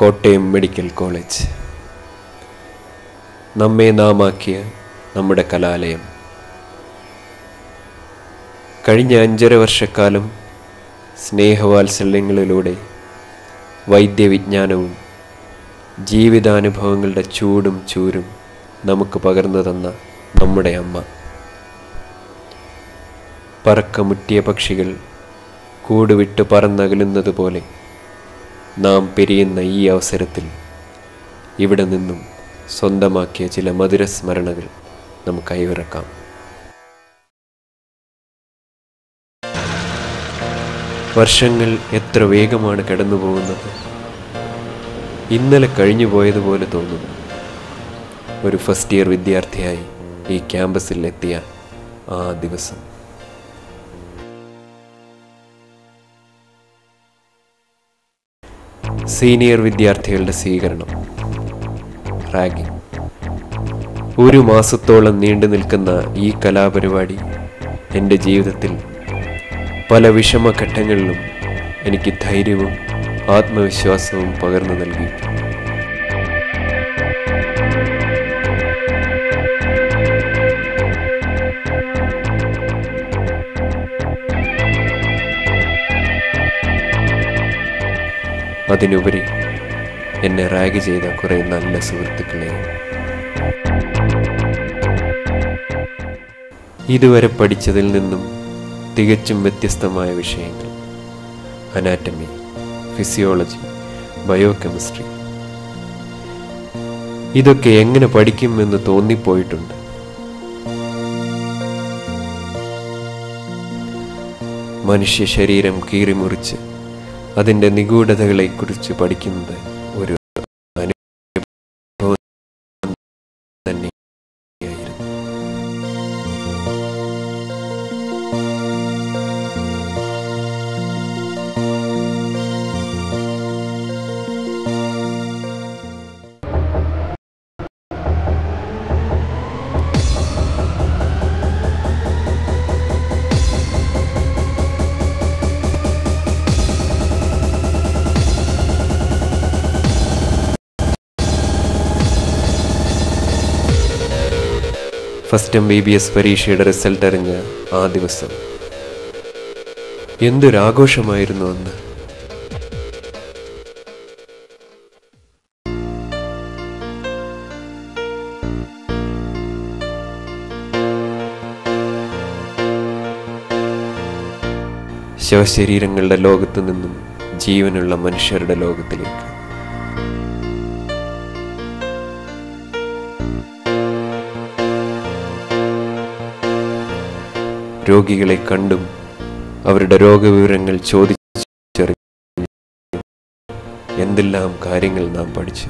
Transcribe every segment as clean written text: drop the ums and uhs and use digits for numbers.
Kottayam medical college, നമ്മെ നാമാക്കിയ നമ്മുടെ കലാലയം. കഴിഞ്ഞ 5.5 വർഷക്കാലം സ്നേഹവാത്സല്യങ്ങളിലൂടെ വൈദ്യവിജ്ഞാനവും ജീവിതാനുഭവങ്ങളുടെ ചൂടും ചൂരും നമുക്ക് പകർന്നു തന്ന നമ്മുടെ അമ്മ. പറക്കമുറ്റിയ പക്ഷികൾ കൂടുവിട്ട് പറന്നകലുന്നത് പോലെ നാം പിരിയുന്ന ഈ അവസരത്തിൽ ഇവിടെ നിന്നും സ്വന്തമാക്കിയ ചില മധുര സ്മരണകൾ നമുക്ക് കൈവിറക്കാം. വർഷങ്ങൾ എത്ര വേഗമാണ് കടന്നു പോകുന്നത്. ഇന്നലെ കഴിഞ്ഞു പോയതുപോലെ തോന്നുന്നു. ഒരു ഫസ്റ്റ് ഇയർ വിദ്യാർത്ഥിയായി ഈ ക്യാമ്പസിൽ എത്തിയ ആ ദിവസം. സീനിയർ വിദ്യാർത്ഥികളുടെ സ്വീകരണം, റാഗിംഗ്. 1 മാസത്തോളം നീണ്ടു നിൽക്കുന്ന ഈ കലാപരിപാടി എൻ്റെ ജീവിതത്തിൽ പല വിഷമഘട്ടങ്ങളിലും എനിക്ക് ധൈര്യവും ആത്മവിശ്വാസവും പകർന്നു നൽകി. അതിനുപരി എന്നെ റാഗ് ചെയ്ത കുറേ നല്ല സുഹൃത്തുക്കളെയും. ഇതുവരെ പഠിച്ചതിൽ നിന്നും തികച്ചും വ്യത്യസ്തമായ വിഷയങ്ങൾ, അനാറ്റമി, ഫിസിയോളജി, ബയോകെമിസ്ട്രി. ഇതൊക്കെ എങ്ങനെ പഠിക്കുമെന്ന് തോന്നിപ്പോയിട്ടുണ്ട്. മനുഷ്യ ശരീരം കീറിമുറിച്ച് അതിൻ്റെ നിഗൂഢതകളെക്കുറിച്ച് പഠിക്കുന്നത് ഒരു അനുഭവം തന്നെയായിരുന്നു. ഫസ്റ്റ് MBBS പരീക്ഷയുടെ റിസൾട്ട് അറിഞ്ഞ ആ ദിവസം എന്തൊരാഘോഷമായിരുന്നു അന്ന്. ശവശരീരങ്ങളുടെ ലോകത്തു നിന്നും ജീവനുള്ള മനുഷ്യരുടെ ലോകത്തിലേക്ക്. രോഗികളെ കണ്ടും അവരുടെ രോഗവിവരങ്ങൾ ചോദിച്ചറിഞ്ഞ് എന്തെല്ലാം കാര്യങ്ങൾ നാം പഠിച്ചു.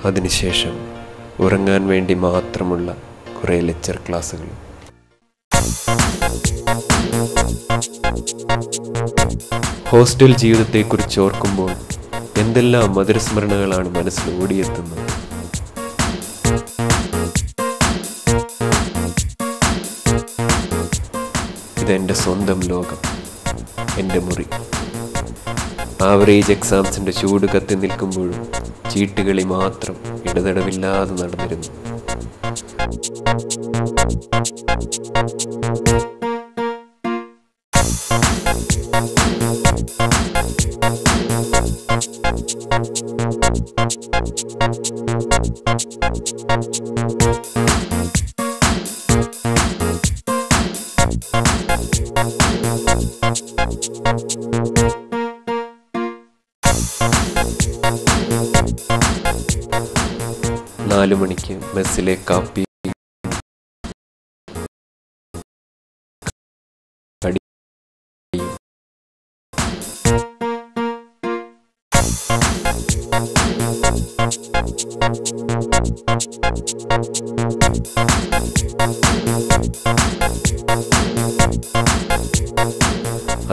അതിനുശേഷം ഉറങ്ങാൻ വേണ്ടി മാത്രമുള്ള കുറേ ലെക്ചർ ക്ലാസ്സുകൾ. ഹോസ്റ്റൽ ജീവിതത്തെക്കുറിച്ച് ഓർക്കുമ്പോൾ എന്തെല്ലാം മധുരസ്മരണകളാണ് മനസ്സിൽ ഓടിയെത്തുന്നത്. ഇതെൻ്റെ സ്വന്തം ലോകം, എൻ്റെ മുറി. ആവറേജ് എക്സാംസിൻ്റെ ചൂട് കത്തി നിൽക്കുമ്പോഴും ചീട്ടുകളി മാത്രം ഇടതടവില്ലാതെ നടന്നിരുന്നു. നാലു മണിക്ക് മെസ്സിലെ കാപ്പി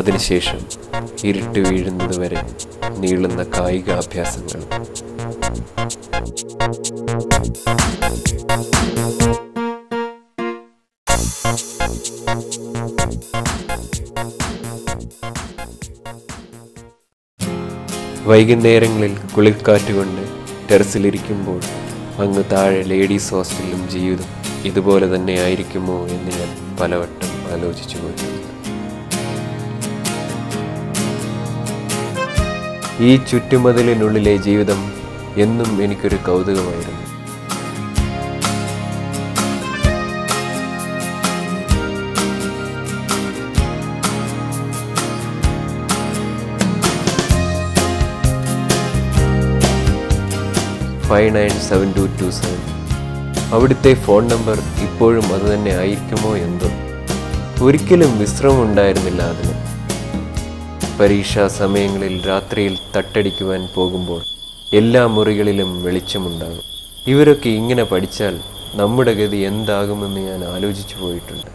അതിനുശേഷം ഇരുട്ട് വീഴുന്നത് വരെ നീളുന്ന കായികാഭ്യാസങ്ങൾ. വൈകുന്നേരങ്ങളിൽ കുളിർക്കാറ്റുകൊണ്ട് ടെറസിലിരിക്കുമ്പോൾ അങ്ങ് താഴെ ലേഡീസ് ഹോസ്റ്റലിലും ജീവിതം ഇതുപോലെ തന്നെ ആയിരിക്കുമോ എന്ന് ഞാൻ പലവട്ടം ആലോചിച്ചു പോയിട്ടുണ്ട്. ഈ ചുറ്റുമതിലിനുള്ളിലെ ജീവിതം എന്നും എനിക്കൊരു കൗതുകമായിരുന്നു. അവിടുത്തെ ഫോൺ നമ്പർ ഇപ്പോഴും അതുതന്നെ ആയിരിക്കുമോ എന്തോ. ഒരിക്കലും വിശ്രമമുണ്ടായിരുന്നില്ല അതിന്. പരീക്ഷാ സമയങ്ങളിൽ രാത്രിയിൽ തട്ടടിക്കുവാൻ പോകുമ്പോൾ എല്ലാ മുറികളിലും വെളിച്ചമുണ്ടാകും. ഇവരൊക്കെ ഇങ്ങനെ പഠിച്ചാൽ നമ്മുടെ ഗതി എന്താകുമെന്ന് ഞാൻ ആലോചിച്ചു പോയിട്ടുണ്ട്.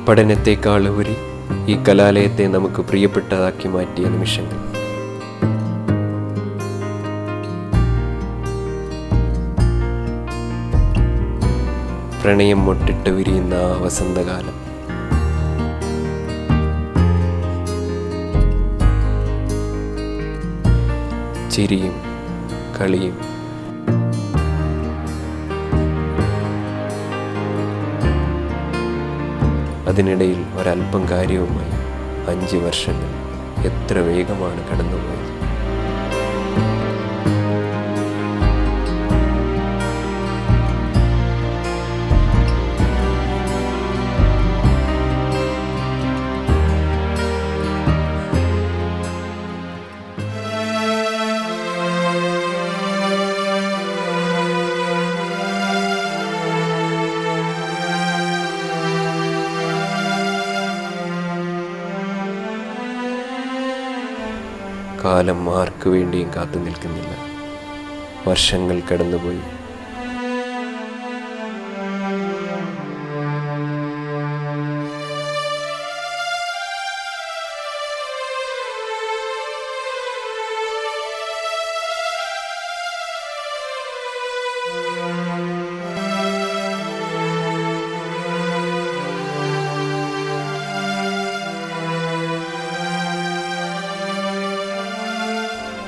പഠനത്തെക്കാളുപരി ഈ കലാലയത്തെ നമുക്ക് പ്രിയപ്പെട്ടതാക്കി മാറ്റിയ നിമിഷങ്ങൾ. പ്രണയം മൊട്ടിട്ട് വിരിയുന്ന ആ വസന്തകാലം. ചിരിയും കളിയും. അതിനിടയിൽ ഒരല്പം കാര്യവുമായി 5 വർഷങ്ങൾ എത്ര വേഗമാണ് കടന്നുപോയത്. കാലം ആർക്കു വേണ്ടിയും കാത്തു നിൽക്കുന്നില്ല. വർഷങ്ങൾ കടന്നുപോയി.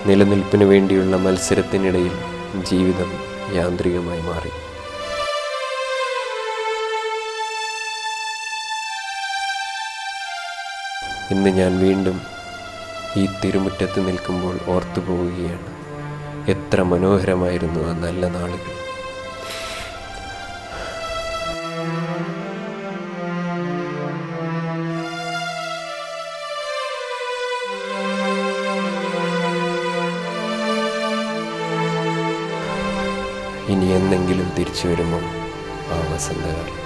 നിലനിൽപ്പിന് വേണ്ടിയുള്ള മത്സരത്തിനിടയിൽ ജീവിതം യാന്ത്രികമായി മാറി. ഇന്ന് ഞാൻ വീണ്ടും ഈ തിരുമുറ്റത്ത് നിൽക്കുമ്പോൾ ഓർത്തു പോവുകയാണ്. എത്ര മനോഹരമായിരുന്നു ആ നല്ല നാളുകൾ. ഇനി എന്നെങ്കിലും തിരിച്ചു വരുമോ ആ വസന്തകാലം?